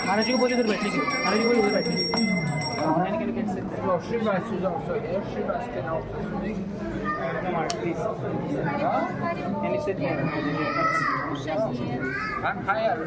महाराज जी को बोलिए उधर बैठने की, महाराज जी को बोलिए उधर बैठने की। Shivas is also here. Shivas can also speak. Please. Can you sit here? I'm higher.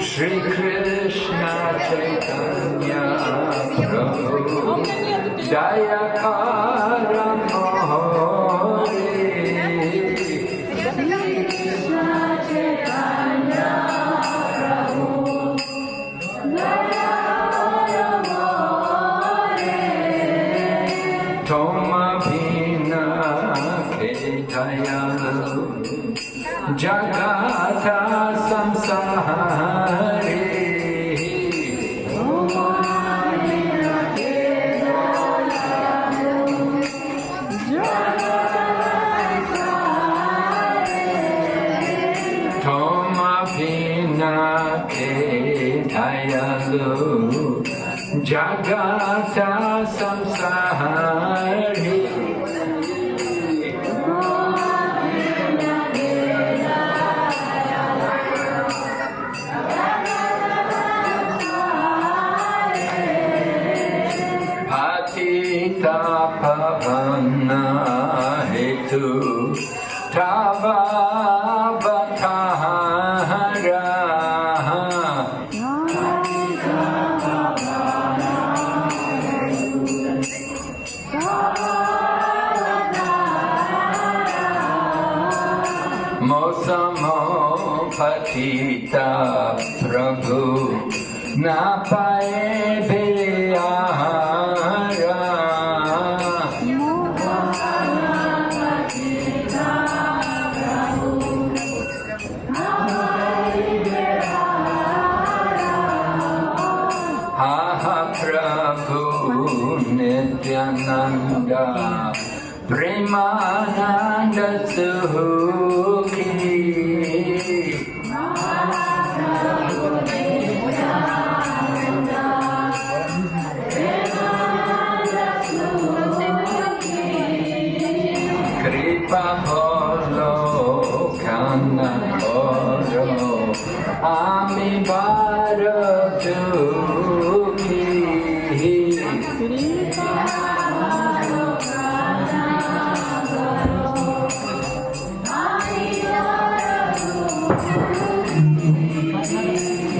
Shri Krishna Chaitanya Prabhu Jaya Karamore Krishna Chaitanya Prabhu Jaya Karamore Toma Bhina Kedayalu Jagata Samsahare Toma Bhina Kedayalu Jagata Samsahare Pavana hetu tava vatahara Mosamo patita prabhu napae beyahara Nityananda Premananda Sukhi Kripa Bolo Kana Bolo Ami Bharadukhi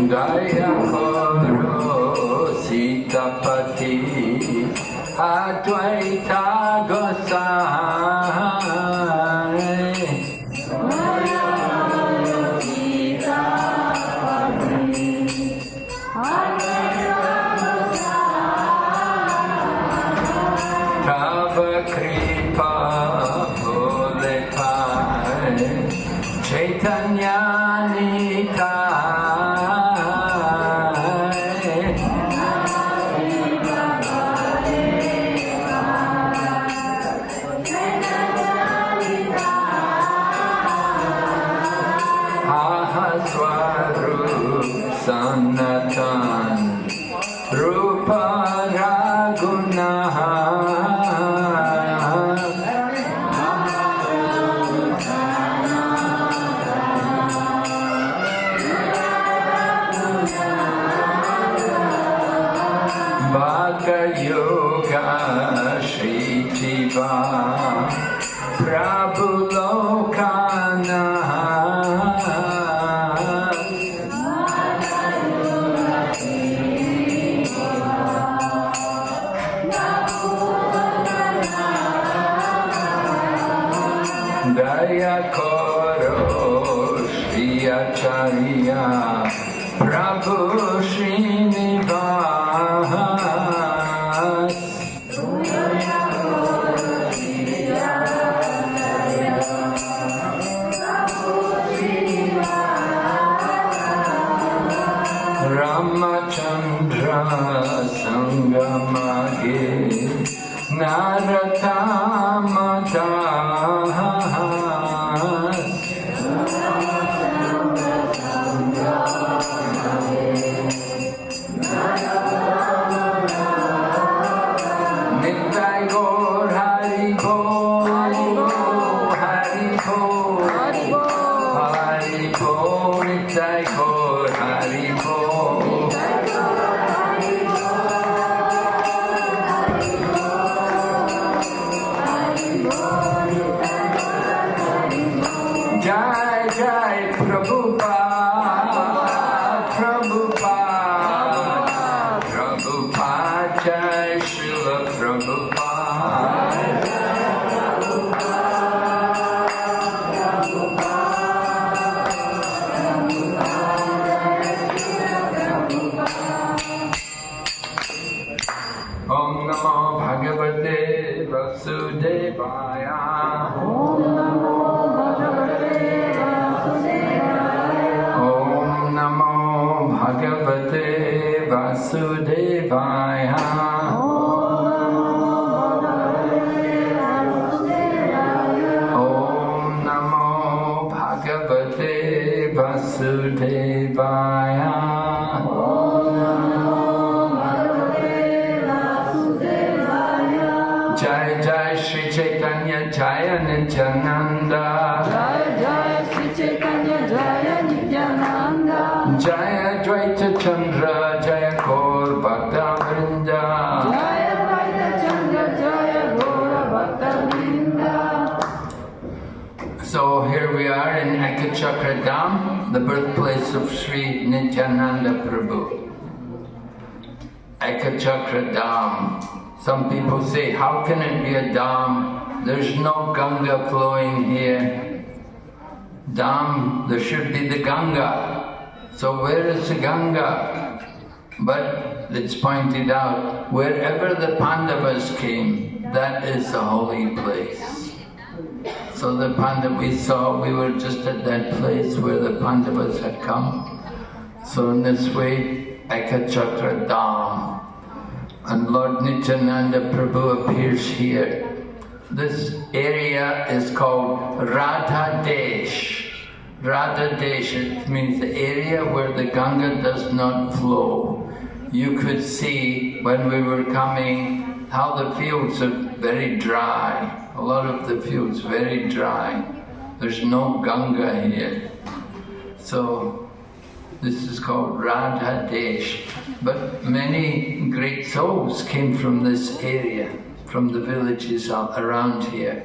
Daya Koro Sitapati Advaita Gosai Tava Kripa Bole Pai Chaitanya Sanatan Rupa Raguna Bhaka Yoga Shri Jiva Prabhu Lokana Daya Koro Shri Acharya Prabhu Srinivas Ramachandra Sangamage Naratamadas Nitai Gaur Hari Bol Hari Bol Hari Bol Nitai Gaur Hari Bol Jai Jai Prabhupada Prabhupada Prabhupada Jai Srila Prabhupada Om Namo Bhagavate Vasudevaya Om Namo Bhagavate Vasudevaya Om Namo Bhagavate Vasudevaya Jai Jai Shri Chaitanya Jaya Nityananda Jai Jai Shri Chaitanya Jaya Nityananda Jaya Dvaita Chandra Jaya Gaur Bhakta Vrinda Jaya Dvaita Chandra Jaya Gaura Bhakta Vrinda. So here we are in Ekachakra Dham, the birthplace of Sri Nityananda Prabhu. Ekachakra Dham. Some people say, how can it be a Dham? There's no Ganga flowing here. Dham, there should be the Ganga. So where is the Ganga? But it's pointed out, wherever the Pandavas came, that is the holy place. So the Pandavas, we saw, we were just at that place where the Pandavas had come. So in this way, Ekachakra Dham. And Lord Nityananda Prabhu appears here. This area is called Radha Desh. Radha Desh, it means the area where the Ganga does not flow. You could see when we were coming how the fields are very dry. A lot of the fields very dry. There's no Ganga here. So this is called Radha Desh. But many great souls came from this area, from the villages around here.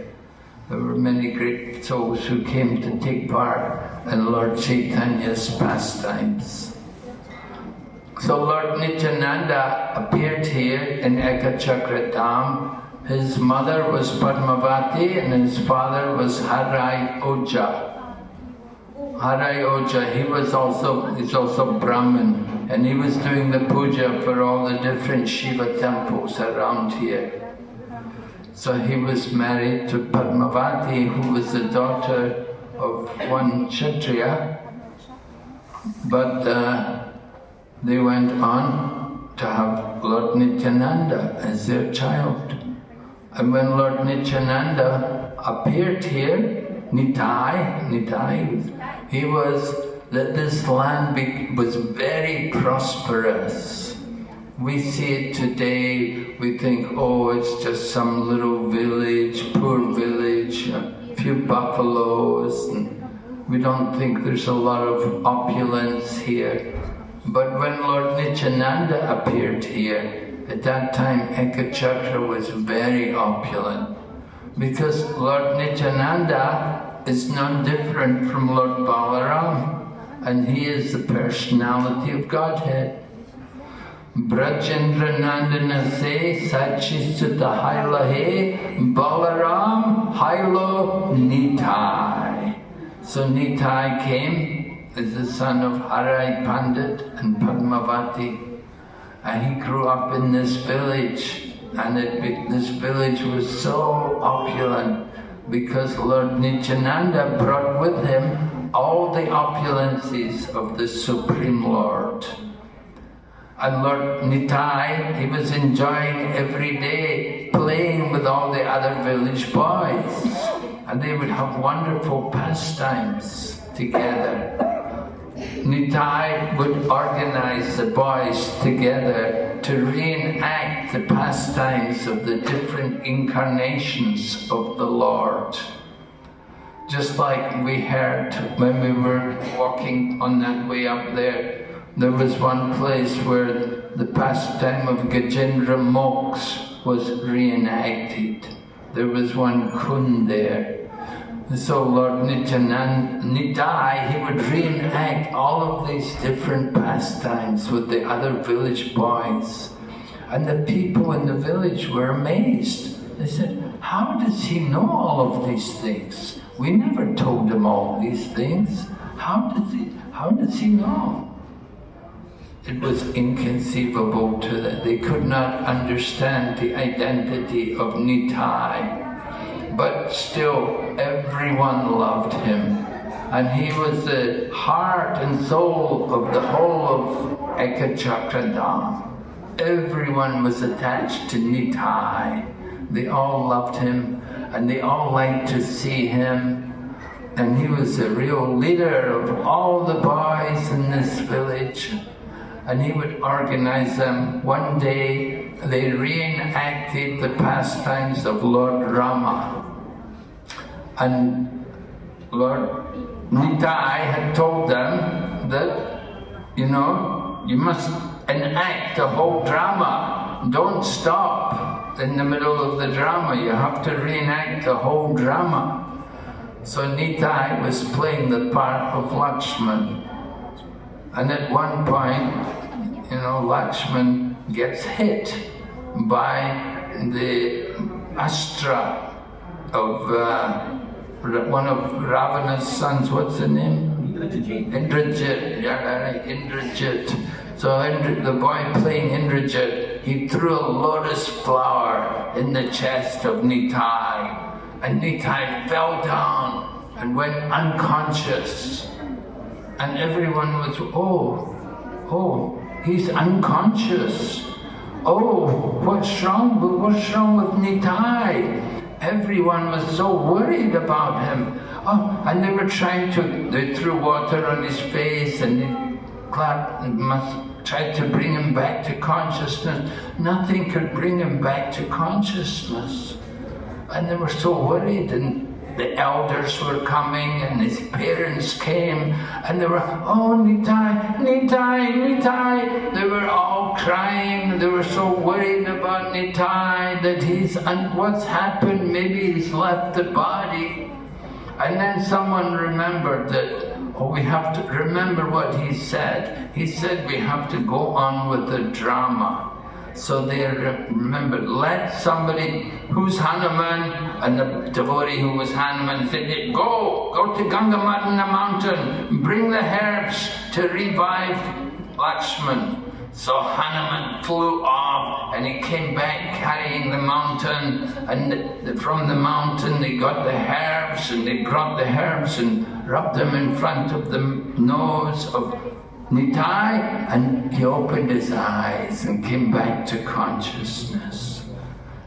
There were many great souls who came to take part in Lord Chaitanya's pastimes. So Lord Nityananda appeared here in Ekachakra Dham. His mother was Padmavati and his father was Harai Oja. Harai Oja, he's also Brahmin, and he was doing the puja for all the different Shiva temples around here. So he was married to Padmavati, who was the daughter of one Kshatriya, but they went on to have Lord Nityananda as their child. And when Lord Nityananda appeared here, he was that this land was very prosperous. We see it today, we think, oh, it's just some little village, poor village, a few buffaloes, and we don't think there's a lot of opulence here. But when Lord Nityananda appeared here, at that time Ekachakra was very opulent, because Lord Nityananda is none different from Lord Balaram, and he is the personality of Godhead. Brajendra Nandana se Sachistata Hailahe Balaram Hailo Nitai. So Nitai came as the son of Harai Pandit and Padmavati, and he grew up in this village, and this village was so opulent because Lord Nityananda brought with him all the opulences of the Supreme Lord. And Lord Nitai, he was enjoying every day playing with all the other village boys, and they would have wonderful pastimes together. Nitai would organize the boys together to reenact the pastimes of the different incarnations of the Lord. Just like we heard when we were walking on that way up there, there was one place where the pastime of Gajendra Moksha was reenacted. There was one kun there. So Lord Nityananda, Nitai, he would reenact all of these different pastimes with the other village boys. And the people in the village were amazed. They said, how does he know all of these things? We never told him all these things. How does he know? It was inconceivable to them. They could not understand the identity of Nitai. But still, everyone loved him. And he was the heart and soul of the whole of Ekachakra Dham. Everyone was attached to Nitai. They all loved him, and they all liked to see him. And he was the real leader of all the boys in this village. And he would organize them. One day, they reenacted the pastimes of Lord Rama. And Lord Nitai had told them that, you know, you must enact the whole drama. Don't stop in the middle of the drama. You have to reenact the whole drama. So Nitai was playing the part of Lakshman. And at one point, you know, Lakshman gets hit by the astra of one of Ravana's sons. What's the name? Indrajit. Yeah, right, Indrajit. So the boy playing Indrajit, he threw a lotus flower in the chest of Nitai. And Nitai fell down and went unconscious. And everyone was, oh, he's unconscious. Oh, what's wrong with Nitai? Everyone was so worried about him. Oh, and they threw water on his face and they clapped and tried to bring him back to consciousness. Nothing could bring him back to consciousness. And they were so worried, and the elders were coming and his parents came and they were, oh, Nitai, Nitai, Nitai. They were all crying. They were so worried about Nitai that what's happened, maybe he's left the body. And then someone remembered that, we have to remember what he said. He said we have to go on with the drama. So they remembered, let somebody who's Hanuman, and the devotee who was Hanuman said, go to Gangamatana mountain, bring the herbs to revive Lakshman. So Hanuman flew off and he came back carrying the mountain, and from the mountain they got the herbs, and they brought the herbs and rubbed them in front of the nose of Nitai, and he opened his eyes and came back to consciousness.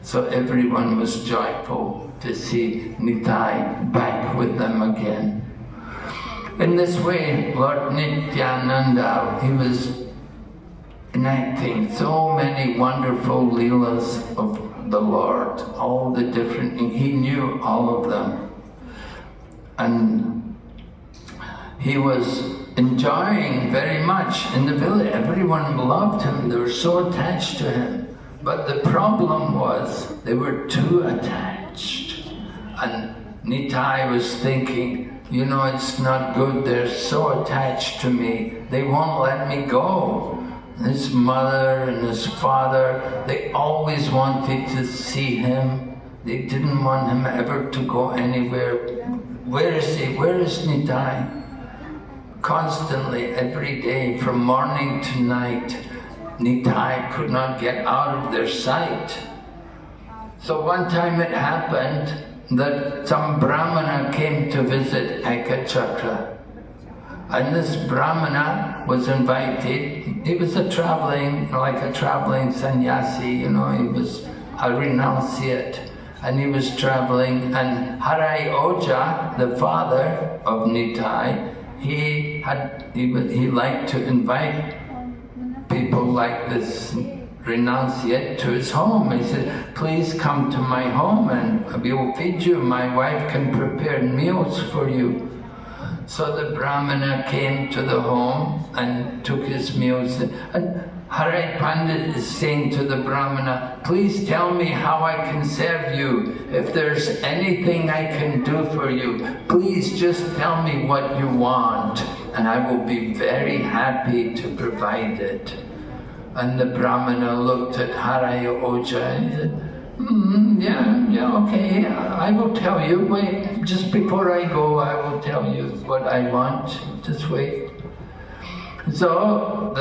So everyone was joyful to see Nitai back with them again. In this way, Lord Nityananda, he was enacting so many wonderful leelas of the Lord, all the different, he knew all of them. And he was enjoying very much in the village. Everyone loved him, they were so attached to him. But the problem was, they were too attached. And Nitai was thinking, you know, it's not good, they're so attached to me, they won't let me go. His mother and his father, they always wanted to see him. They didn't want him ever to go anywhere. Where is he? Where is Nitai? Constantly, every day, from morning to night, Nitai could not get out of their sight. So one time it happened that some Brahmana came to visit Ekachakra. And this Brahmana was invited. He was a traveling sannyasi, he was a renunciate. And he was traveling, and Harai Oja, the father of Nitai, he liked to invite people like this renunciate to his home. He said, please come to my home and we will feed you. My wife can prepare meals for you. So the Brahmana came to the home and took his meals. And Harai Pandit is saying to the Brahmana, please tell me how I can serve you. If there's anything I can do for you, please just tell me what you want and I will be very happy to provide it. And the Brahmana looked at Harai Oja and he said, yeah, okay, I will tell you. Wait, just before I go, I will tell you what I want. Just wait. So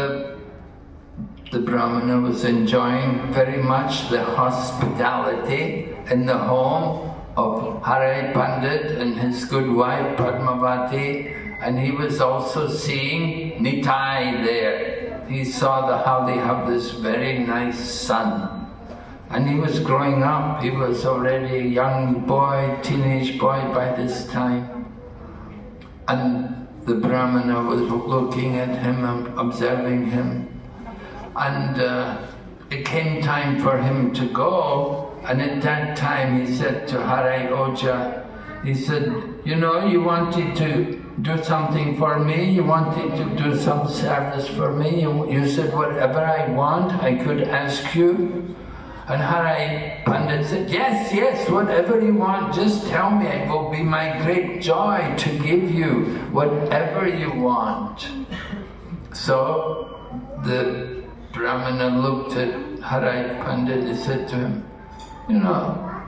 the Brahmana was enjoying very much the hospitality in the home of Harai Pandit and his good wife Padmavati, and he was also seeing Nitai there. He saw how they have this very nice son. And he was growing up. He was already a young boy, teenage boy by this time. And the Brahmana was looking at him and observing him. And it came time for him to go. And at that time he said to Harai Oja, he said, you wanted to do something for me, you wanted to do some service for me, you said whatever I want, I could ask you. And Harai Pandit said, yes, whatever you want, just tell me, it will be my great joy to give you whatever you want. So the Brahmana looked at Harai Pandit and said to him,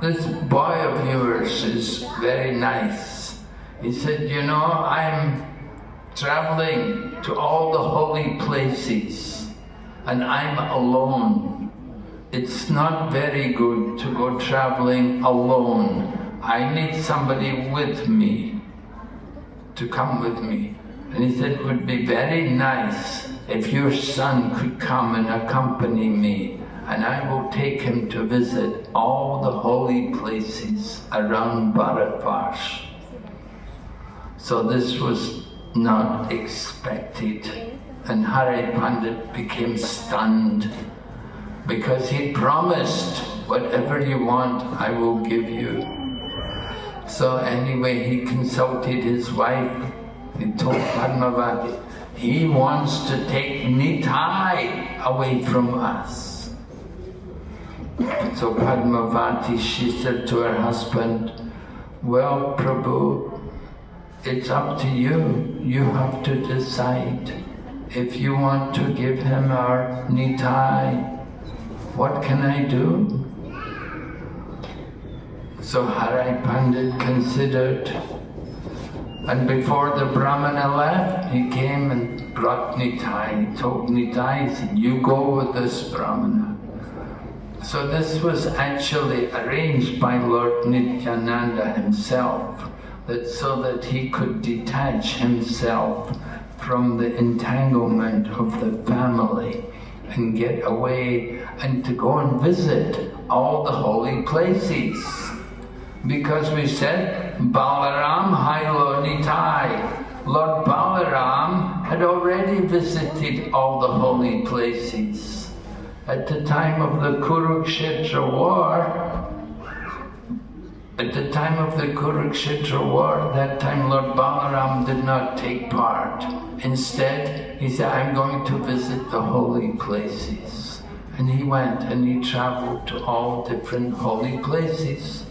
this boy of yours is very nice. He said, I'm traveling to all the holy places and I'm alone. It's not very good to go traveling alone. I need somebody with me, to come with me. And he said, it would be very nice if your son could come and accompany me, and I will take him to visit all the holy places around Bharatvarsh. So this was not expected, and Harai Pandit became stunned, because he promised, whatever you want, I will give you. So anyway, he consulted his wife. He told Padmavati, he wants to take Nitai away from us. So Padmavati, she said to her husband, well, Prabhu, it's up to you. You have to decide. If you want to give him our Nitai, what can I do? So Harai Pandit considered, and before the Brahmana left, he came and brought Nitai. He told Nitai, he said, you go with this Brahmana. So this was actually arranged by Lord Nityananda himself, so that he could detach himself from the entanglement of the family and get away and to go and visit all the holy places. Because we said, Balaram Hailo Nitai. Lord Balaram had already visited all the holy places. At the time of the Kurukshetra war, that time Lord Balaram did not take part. Instead, he said, I'm going to visit the holy places. And he went and he traveled to all different holy places.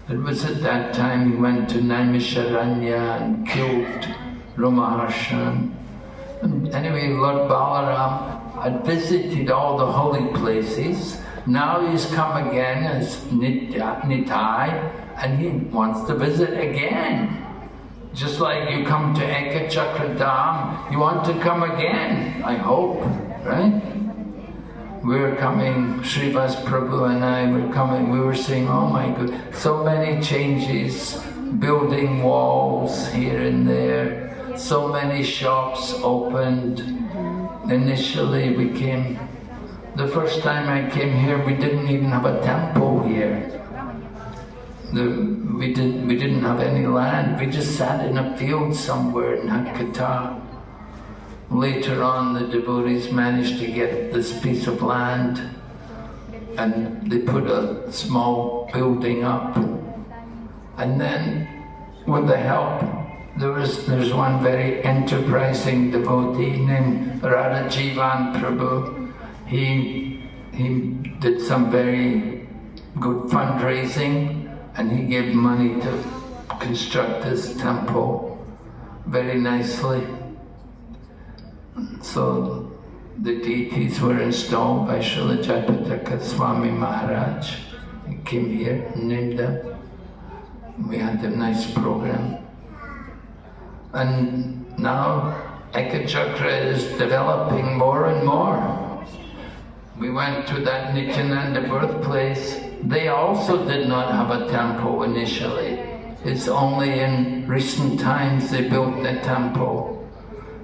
It was at that time he went to Naimisharanya and killed Romaharshan. And anyway, Lord Balaram had visited all the holy places, Now he's come again as Nitai, and he wants to visit again. Just like you come to Ekachakra Dham, you want to come again, I hope, right? We're coming, Srivas Prabhu and I were coming, we were saying, oh my God, so many changes, building walls here and there, so many shops opened. Initially we came, the first time I came here, we didn't even have a temple here. We didn't have any land, we just sat in a field somewhere in Hakata. Later on, the devotees managed to get this piece of land and they put a small building up. And then, with the help, there's one very enterprising devotee named Radhajivan Prabhu. He did some very good fundraising and he gave money to construct this temple very nicely. So the deities were installed by Srila Jayapataka Swami Maharaj. He came here and named them. We had a nice program. And now Ekachakra is developing more and more. We went to that Nityananda birthplace. They also did not have a temple initially. It's only in recent times they built the temple.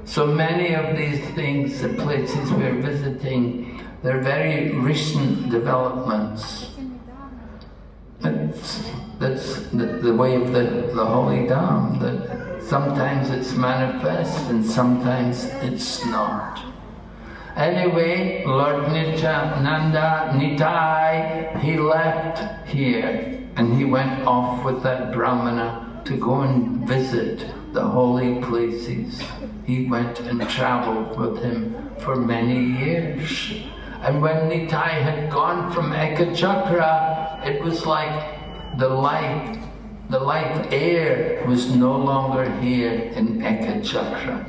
So many of these things, the places we're visiting, they're very recent developments. That's the way of the Holy Dham, that sometimes it's manifest and sometimes it's not. Anyway, Lord Nityananda, Nitai, he left here and he went off with that Brahmana to go and visit the holy places. He went and traveled with him for many years. And when Nitai had gone from Ekachakra, it was like the life air was no longer here in Ekachakra.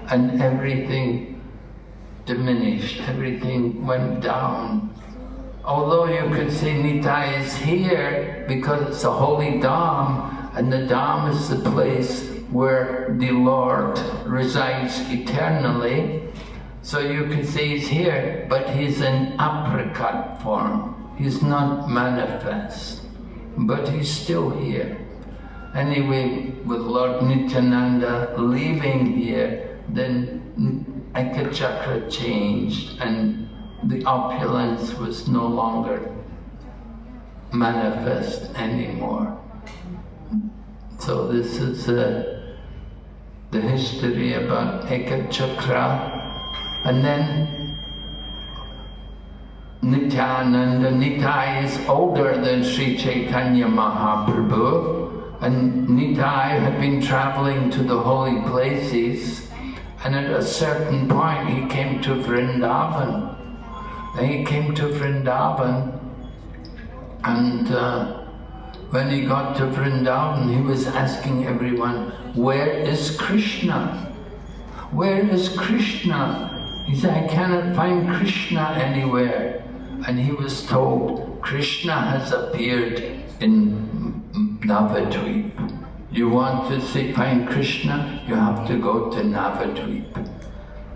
And everything diminished, everything went down. Although you could say Nitai is here because it's a holy Dham, and the Dham is the place where the Lord resides eternally. So you could say he's here, but he's in apricot form. He's not manifest, but he's still here. Anyway, with Lord Nityananda leaving here, then Ekachakra changed and the opulence was no longer manifest anymore. So this is the history about Ekachakra. And then Nityananda, Nitai is older than Sri Chaitanya Mahaprabhu, and Nitai had been traveling to the holy places, and at a certain point he came to Vrindavan. And he came to Vrindavan, and when he got to Vrindavan, he was asking everyone, where is Krishna? Where is Krishna? He said, I cannot find Krishna anywhere. And he was told, Krishna has appeared in Navadvip. You want to find Krishna, you have to go to Navadvip.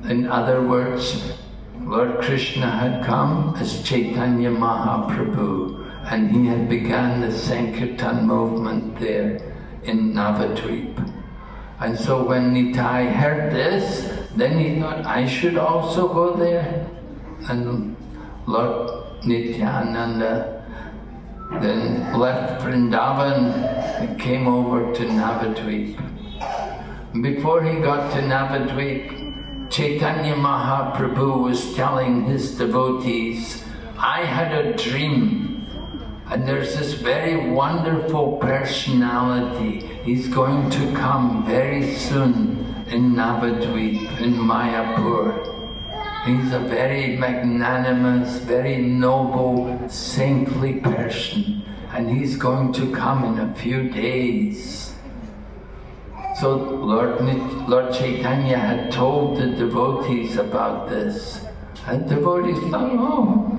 In other words, Lord Krishna had come as Chaitanya Mahaprabhu, and he had begun the Sankirtan movement there in Navadvip. And so when Nitai heard this, then he thought, I should also go there. And Lord Nityananda then left Vrindavan and came over to Navadvip. Before he got to Navadvip, Chaitanya Mahaprabhu was telling his devotees, I had a dream. And there's this very wonderful personality. He's going to come very soon in Navadvip, in Mayapur. He's a very magnanimous, very noble, saintly person. And he's going to come in a few days. So Lord Chaitanya had told the devotees about this. And devotees thought, oh,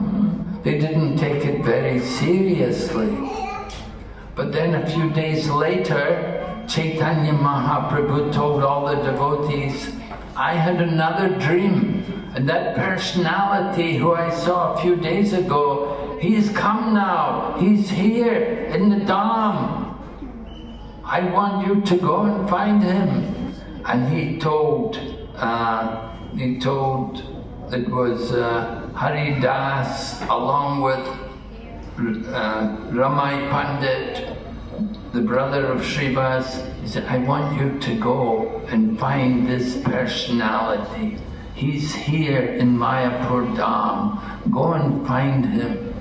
They didn't take it very seriously. But then a few days later, Chaitanya Mahaprabhu told all the devotees, I had another dream, and that personality who I saw a few days ago, he's come now, he's here in the Dham. I want you to go and find him. And he told it was Hari Das along with Ramai Pandit, the brother of Srivas. He said, I want you to go and find this personality. He's here in Mayapur Dham. Go and find him.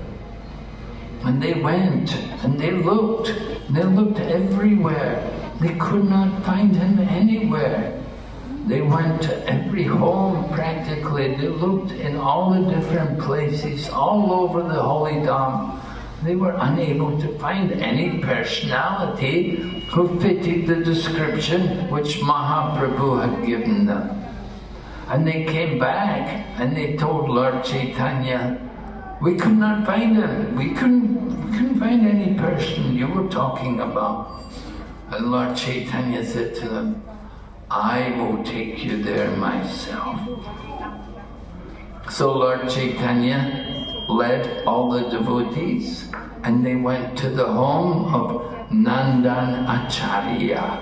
And they went and they looked everywhere. They could not find him anywhere. They went to every home practically. They looked in all the different places, all over the Holy Dham. They were unable to find any personality who fitted the description which Mahaprabhu had given them. And they came back and they told Lord Chaitanya, we could not find him. We couldn't find any person you were talking about. And Lord Chaitanya said to them, I will take you there myself. So Lord Chaitanya led all the devotees and they went to the home of Nandan Acharya.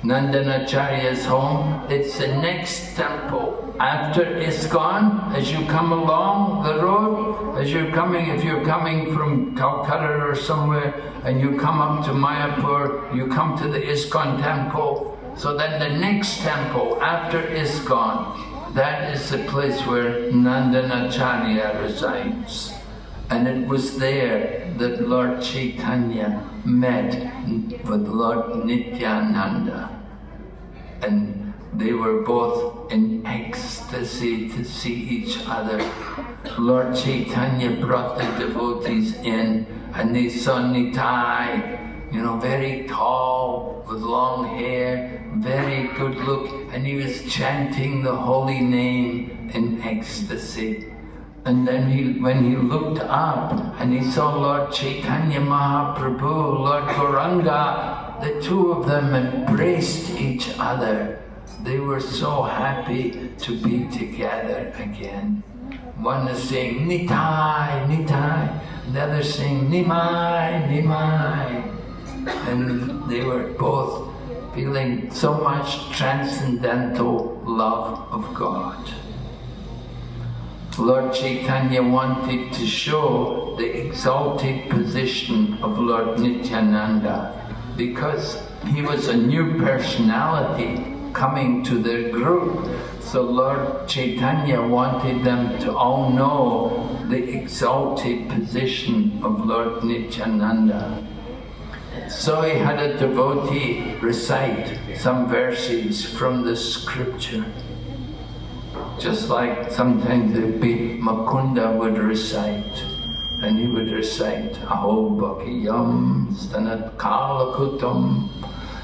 Nandan Acharya's home, it's the next temple. After ISKCON, as you come along the road, if you're coming from Calcutta or somewhere, and you come up to Mayapur, you come to the ISKCON temple. So then the next temple after ISKCON, that is the place where Nandan Acharya resides. And it was there that Lord Chaitanya met with Lord Nityananda. And they were both in ecstasy to see each other. Lord Chaitanya brought the devotees in and they saw Nitai, very tall, with long hair, very good look, and he was chanting the holy name in ecstasy. And then when he looked up and he saw Lord Chaitanya Mahaprabhu, Lord Gauranga, the two of them embraced each other. They were so happy to be together again. One is saying, Nitai, Nitai, the other saying, Nimai, Nimai. And they were both feeling so much transcendental love of God. Lord Chaitanya wanted to show the exalted position of Lord Nityananda because he was a new personality coming to their group. So Lord Chaitanya wanted them to all know the exalted position of Lord Nityananda. So he had a devotee recite some verses from the scripture. Just like sometimes Mukunda would recite, and he would recite Aho Bhakiyam Stanat Kalakutam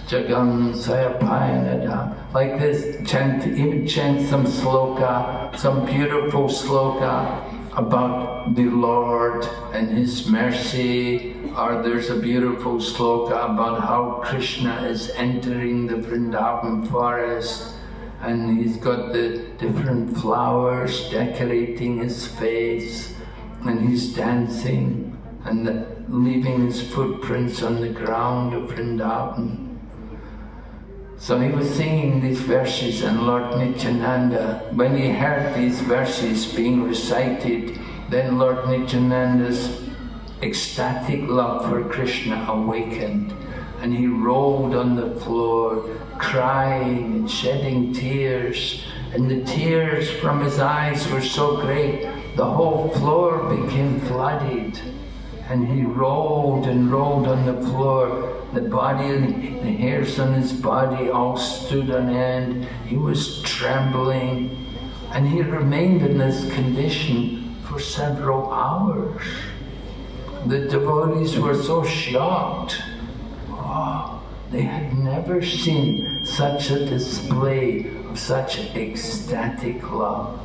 Jagam Sayapayanadam. Like this, he would chant some sloka, some beautiful sloka about the Lord and His mercy, or there's a beautiful sloka about how Krishna is entering the Vrindavan forest and he's got the different flowers decorating his face and he's dancing and leaving his footprints on the ground of Vrindavan. So he was singing these verses, and Lord Nityananda, when he heard these verses being recited, then Lord Nityananda's ecstatic love for Krishna awakened, and he rolled on the floor, crying and shedding tears, and the tears from his eyes were so great, the whole floor became flooded, and he rolled and rolled on the floor. The body, the hairs on his body all stood on end. He was trembling, and he remained in this condition for several hours. The devotees were so shocked. Oh, they had never seen such a display of such ecstatic love.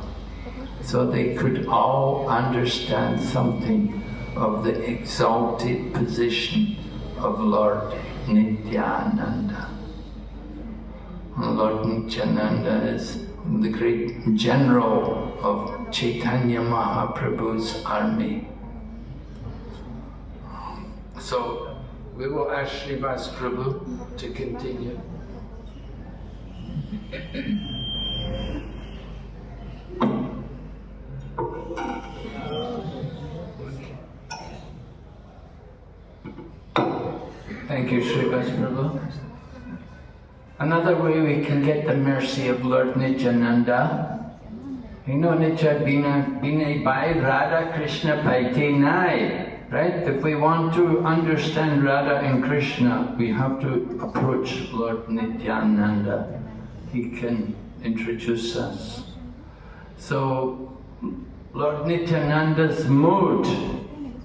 so they could all understand something of the exalted position of Lord Nityananda. Lord Nityananda is the great general of Chaitanya Mahaprabhu's army. So we will ask Srivas Prabhu to continue. Thank you, Srivas Prabhu. Another way we can get the mercy of Lord Nityananda, you know, Nitya Bina Bai Radha Krishna Paite Nai, right? If we want to understand Radha and Krishna, we have to approach Lord Nityananda. He can introduce us. So, Lord Nityananda's mood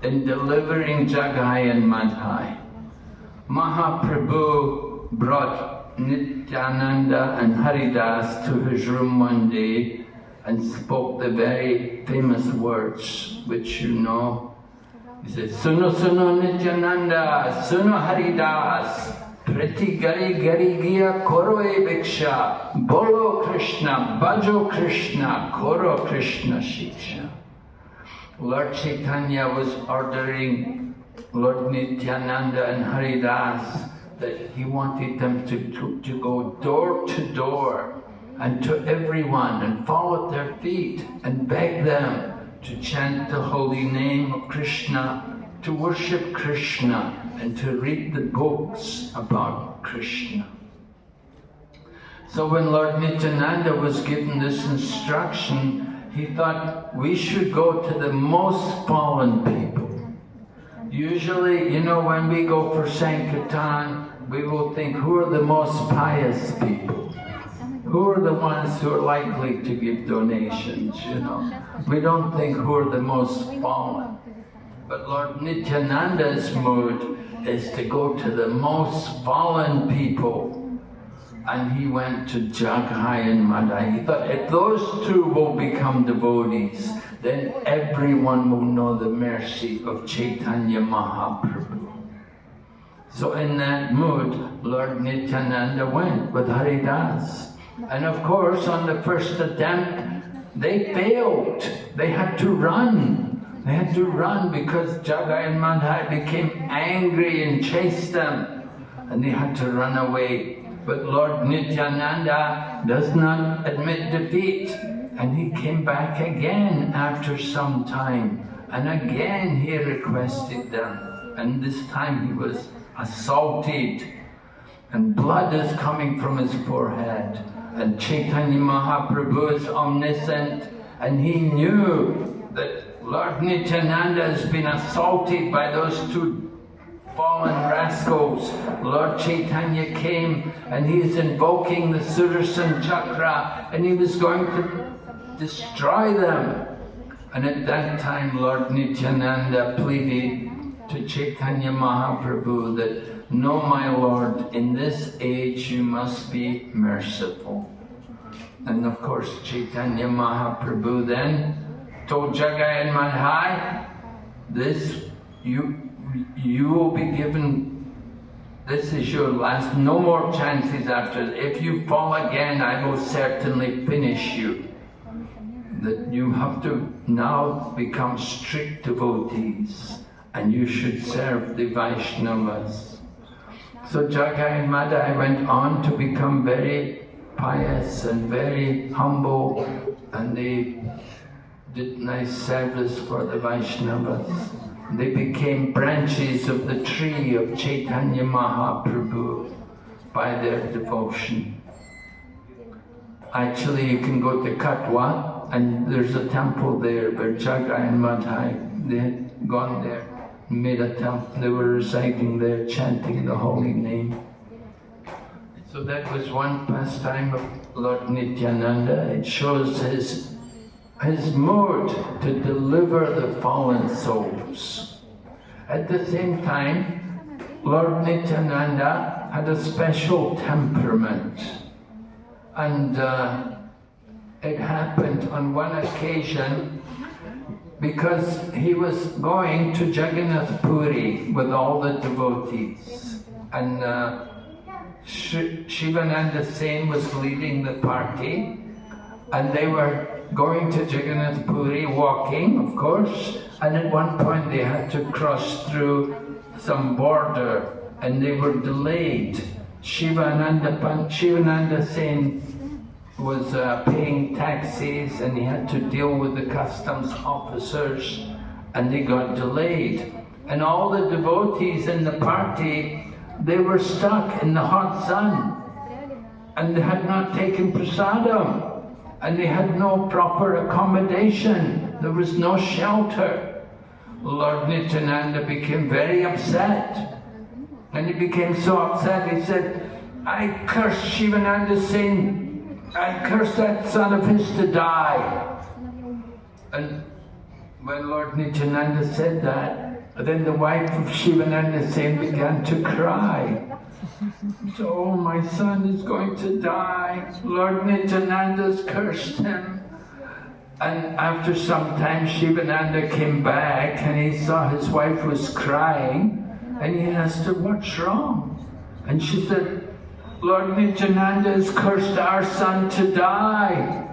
in delivering Jagai and Madhai. Mahaprabhu brought Nityananda and Haridas to his room one day and spoke the very famous words, which you know. He said, Suno Suno Nityananda, Suno Haridas, Priti Gari Gari Giya Koroe Bhiksha, Bolo Krishna, Bhajo Krishna, Koro Krishna Shiksha. Lord Chaitanya was ordering Lord Nityananda and Haridas that he wanted them to go door to door and to everyone and fall at their feet and beg them to chant the holy name of Krishna, to worship Krishna and to read the books about Krishna. So when Lord Nityananda was given this instruction, he thought we should go to the most fallen people. Usually, you know, when we go for Sankirtan, we will think, who are the most pious people? Who are the ones who are likely to give donations, you know? We don't think who are the most fallen. But Lord Nityananda's mood is to go to the most fallen people. And he went to Jagai and Madhai. He thought, if those two will become devotees, then everyone will know the mercy of Chaitanya Mahaprabhu. So in that mood, Lord Nityananda went with Haridas. And of course, on the first attempt, they failed. They had to run. They had to run because Jagai and Madhai became angry and chased them. And they had to run away. But Lord Nityananda does not admit defeat. And he came back again after some time. And again he requested them. And this time he was assaulted. And blood is coming from his forehead. And Chaitanya Mahaprabhu is omniscient. And he knew that Lord Nityananda has been assaulted by those two fallen rascals. Lord Chaitanya came and he is invoking the Sudarshan Chakra and he was going to destroy them. And at that time Lord Nityananda pleaded to Chaitanya Mahaprabhu that, no, my Lord, in this age you must be merciful. And of course Chaitanya Mahaprabhu then told Jagai and Madhai, this you will be given, this is your last, no more chances after. If you fall again, I will certainly finish you. That you have to now become strict devotees and you should serve the Vaishnavas. So Jagai and Madhai went on to become very pious and very humble, and they did nice service for the Vaishnavas. They became branches of the tree of Chaitanya Mahaprabhu by their devotion. Actually, you can go to Katwa, and there's a temple there where Jagai and Madhai, they had gone there, made a temple, they were residing there, chanting the holy name. So that was one pastime of Lord Nityananda. It shows his mood to deliver the fallen souls. At the same time, Lord Nityananda had a special temperament. And it happened on one occasion because he was going to Jagannath Puri with all the devotees, and Shivananda Sen was leading the party, and they were going to Jagannath Puri, walking, of course, and at one point they had to cross through some border, and they were delayed. Shivananda Sen was paying taxis, and he had to deal with the customs officers, and they got delayed. And all the devotees in the party, they were stuck in the hot sun, and they had not taken prasadam, and they had no proper accommodation. There was no shelter. Lord Nityananda became very upset, and he became so upset, he said, I curse Shivananda Sen, I curse that son of his to die. And when Lord Nityananda said that, then the wife of Shivananda Sen began to cry. So, oh, my son is going to die. Lord Nityananda's cursed him. And after some time, Shivananda came back and he saw his wife was crying, and he asked her, what's wrong? And she said, Lord Nityananda has cursed our son to die.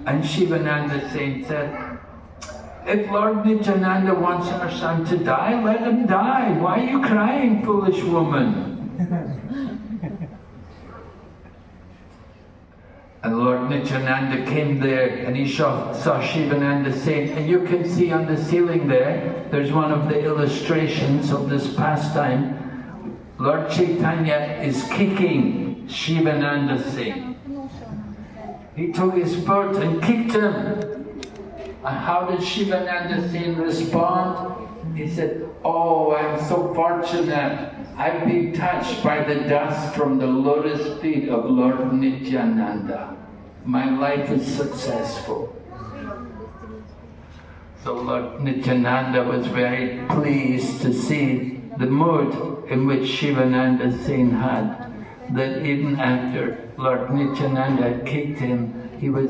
And Shivananda Sen said, if Lord Nityananda wants our son to die, let him die. Why are you crying, foolish woman? And Lord Nityananda came there, and he saw Shivananda Sen, and you can see on the ceiling there's one of the illustrations of this pastime. Lord Chaitanya is kicking Shivananda Sen. He took his foot and kicked him. And how did Shivananda Sen respond? He said, oh, I'm so fortunate. I've been touched by the dust from the lotus feet of Lord Nityananda. My life is successful. So Lord Nityananda was very pleased to see the mood in which Shivananda Sen had. That even after Lord Nityananda had kicked him, he was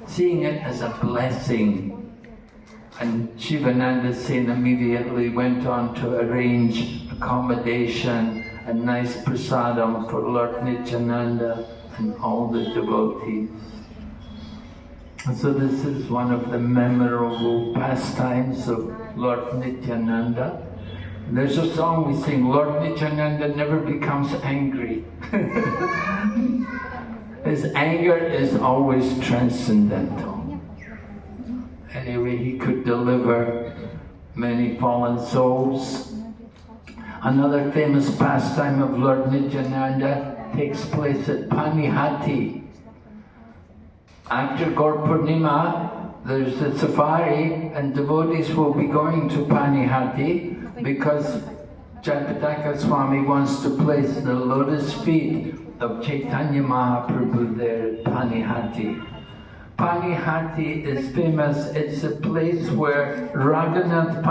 seeing it as a blessing. And Shivananda Sen immediately went on to arrange accommodation and nice prasadam for Lord Nityananda and all the devotees. And so this is one of the memorable pastimes of Lord Nityananda. There's a song we sing, Lord Nityananda never becomes angry. His anger is always transcendental. Anyway, he could deliver many fallen souls. Another famous pastime of Lord Nityananda takes place at Panihati. After Gaur Purnima, there's the safari, and devotees will be going to Panihati because Jayapataka Swami wants to place the lotus feet of Chaitanya Mahaprabhu there at Panihati. Panihati is famous. It's a place where Raghunath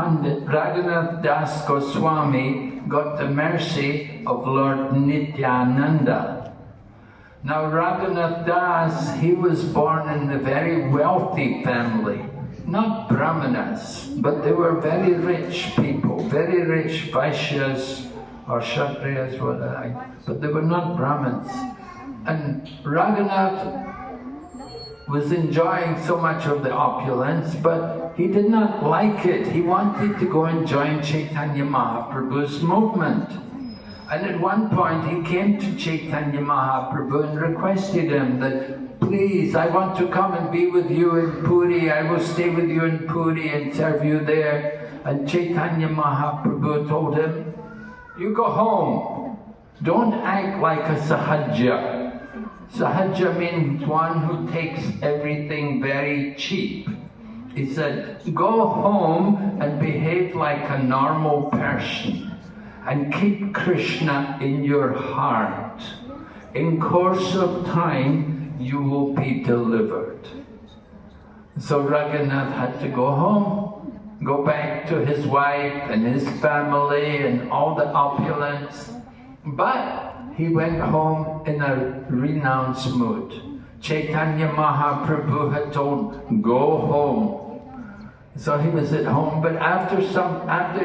Das Goswami got the mercy of Lord Nityananda. Now Raghunath Das, he was born in a very wealthy family. Not Brahmanas, but they were very rich people, very rich Vaishyas or Kshatriyas, but they were not Brahmins. And Raghunath was enjoying so much of the opulence, but he did not like it. He wanted to go and join Chaitanya Mahaprabhu's movement. And at one point he came to Chaitanya Mahaprabhu and requested him that, please, I want to come and be with you in Puri. I will stay with you in Puri and serve you there. And Chaitanya Mahaprabhu told him, you go home. Don't act like a sahaja. Sahaja means one who takes everything very cheap. He said, go home and behave like a normal person and keep Krishna in your heart. In course of time, you will be delivered. So Raghunath had to go home, go back to his wife and his family and all the opulence. But he went home in a renounced mood. Chaitanya Mahaprabhu had told, go home. So he was at home, but after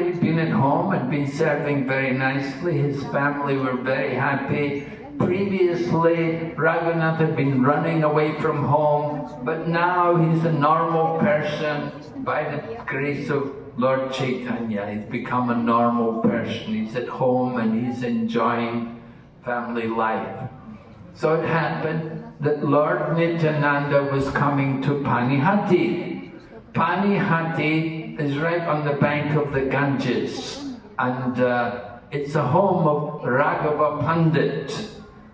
he'd been at home and been serving very nicely, his family were very happy. Previously, Raghunath had been running away from home, but now he's a normal person. By the grace of Lord Chaitanya, he's become a normal person. He's at home and he's enjoying family life. So it happened that Lord Nityananda was coming to Panihati. Panihati is right on the bank of the Ganges, and it's the home of Raghava Pandit.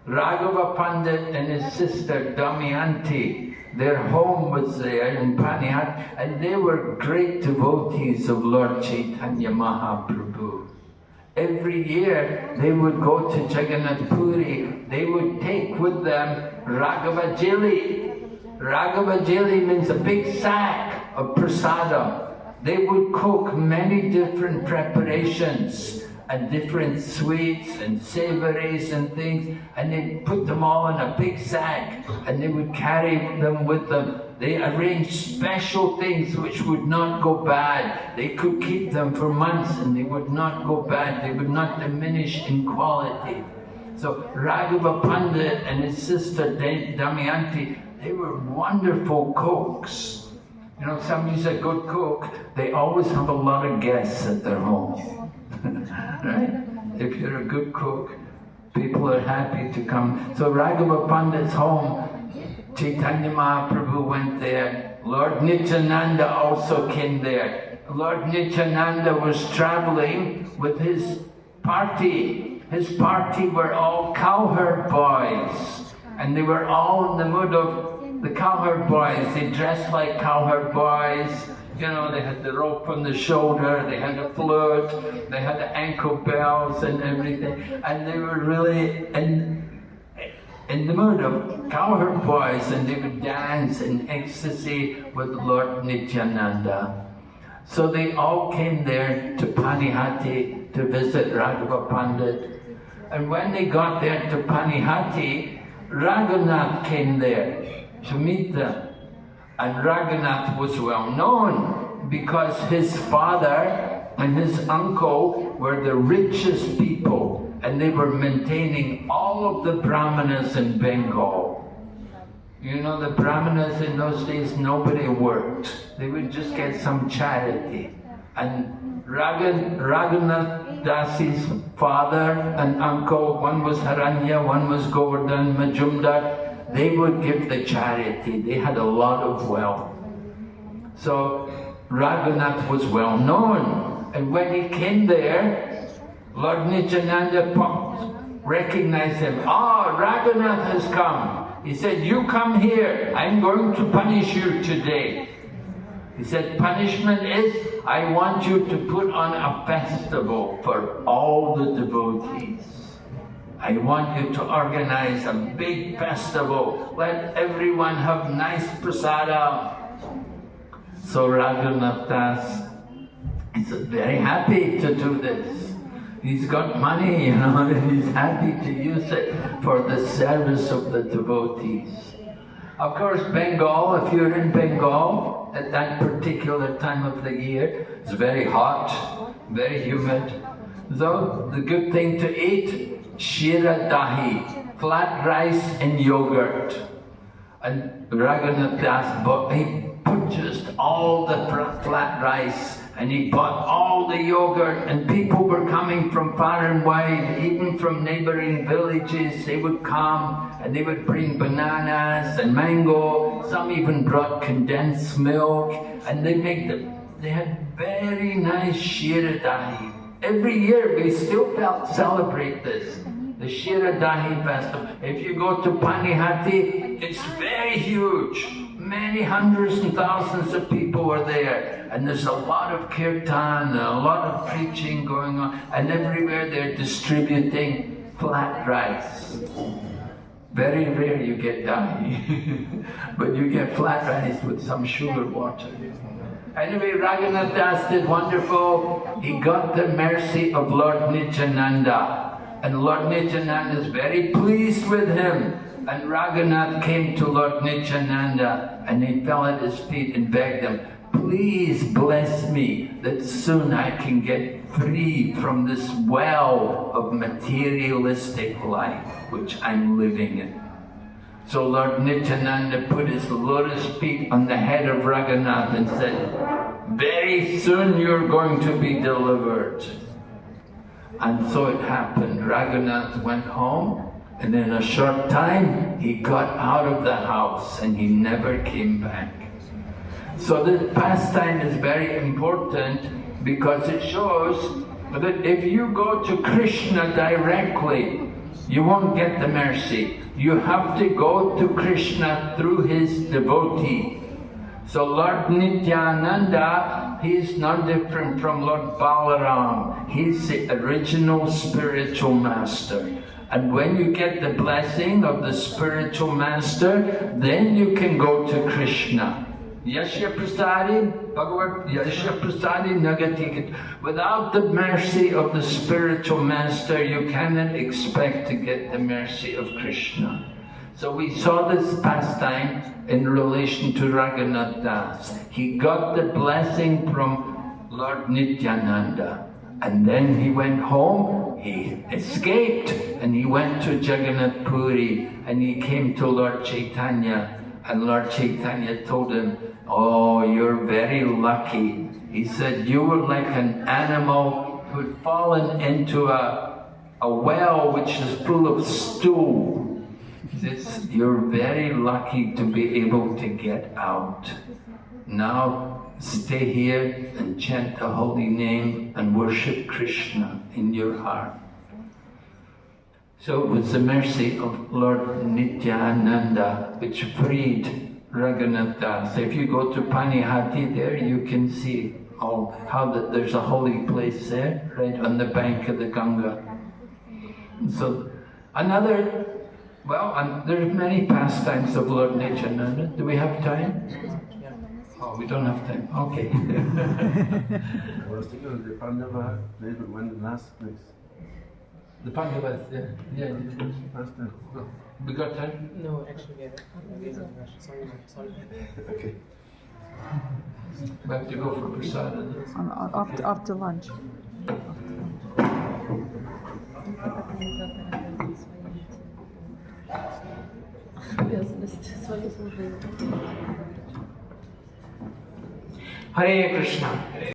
Raghava Pandit and his sister Damayanti, their home was there in Panihati, and they were great devotees of Lord Chaitanya Mahaprabhu. Every year they would go to Jagannath Puri, they would take with them Raghava Jili. Raghava Jili means a big sack of prasadam. They would cook many different preparations and different sweets and savories and things, and they put them all in a big sack and they would carry them with them. They arranged special things which would not go bad. They could keep them for months and they would not go bad. They would not diminish in quality. So Raghava Pandit and his sister Damayanti, they were wonderful cooks. You know, somebody's a good cook, they always have a lot of guests at their home. Right? If you're a good cook, people are happy to come. So Raghava Pandit's home, Chaitanya Mahaprabhu went there. Lord Nityananda also came there. Lord Nityananda was traveling with his party. His party were all cowherd boys. And they were all in the mood of the cowherd boys. They dressed like cowherd boys. You know, they had the rope on the shoulder, they had a flute, they had the ankle bells and everything. And they were really in the mood of cowherd boys, and they would dance in ecstasy with Lord Nityananda. So they all came there to Panihati to visit Raghava Pandit. And when they got there to Panihati, Raghunath came there to meet them. And Raghunath was well known because his father and his uncle were the richest people, and they were maintaining all of the Brahmanas in Bengal. You know, the Brahmanas in those days, nobody worked. They would just get some charity. And Raghunath Dasi's father and uncle, one was Haranya, one was Govardhan Majumdar, they would give the charity. They had a lot of wealth. So Raghunath was well known. And when he came there, Lord Nityananda recognized him. Ah, Raghunath has come. He said, you come here. I'm going to punish you today. He said, punishment is, I want you to put on a festival for all the devotees. I want you to organize a big festival. Let everyone have nice prasada. So Raghunath Das is very happy to do this. He's got money, you know, and he's happy to use it for the service of the devotees. Of course, Bengal, if you're in Bengal at that particular time of the year, it's very hot, very humid. So the good thing to eat, shira dahi, flat rice and yogurt. And Raghunath Das, he purchased all the flat rice and he bought all the yogurt, and people were coming from far and wide, even from neighboring villages. They would come and they would bring bananas and mango. Some even brought condensed milk, and they had very nice shira dahi. Every year we still celebrate this, the Shira Dahi festival. If you go to Panihati, it's very huge. Many hundreds and thousands of people are there. And there's a lot of kirtan, and a lot of preaching going on. And everywhere they're distributing flat rice. Very rare you get dahi, but you get flat rice with some sugar water. Anyway, Raghunath Das did wonderful. He got the mercy of Lord Nityananda. And Lord Nityananda is very pleased with him. And Raghunath came to Lord Nityananda and he fell at his feet and begged him, please bless me that soon I can get free from this well of materialistic life which I'm living in. So Lord Nityananda put his lotus feet on the head of Raghunath and said, very soon you're going to be delivered. And so it happened. Raghunath went home, and in a short time he got out of the house and he never came back. So this pastime is very important because it shows that if you go to Krishna directly, you won't get the mercy. You have to go to Krishna through his devotee. So Lord Nityananda, he's no different from Lord Balaram. He's the original spiritual master. And when you get the blessing of the spiritual master, then you can go to Krishna. Yashya Prasadi, Bhagavad Yashya Prasadi Nagatikit. Without the mercy of the spiritual master, you cannot expect to get the mercy of Krishna. So we saw this pastime in relation to Raghunath Das. He got the blessing from Lord Nityananda. And then he went home, he escaped, and he went to Jagannath Puri, and he came to Lord Chaitanya. And Lord Chaitanya told him, oh, you're very lucky. He said, you were like an animal who had fallen into a well which is full of stool. You're very lucky to be able to get out. Now stay here and chant the holy name and worship Krishna in your heart. So it was the mercy of Lord Nityananda which freed Raghunath Das. If you go to Panihati there, you can see how that there's a holy place there, right on the bank of the Ganga. So another, there's many pastimes of Lord Nityananda. Do we have time? Oh, we don't have time. Okay. I was thinking of the Pandava place, but when the last place. The Pandavas, yeah. Pastime. We got time? No, actually, we have sorry. Okay. We have to go for prasad. After lunch. Hare Krishna.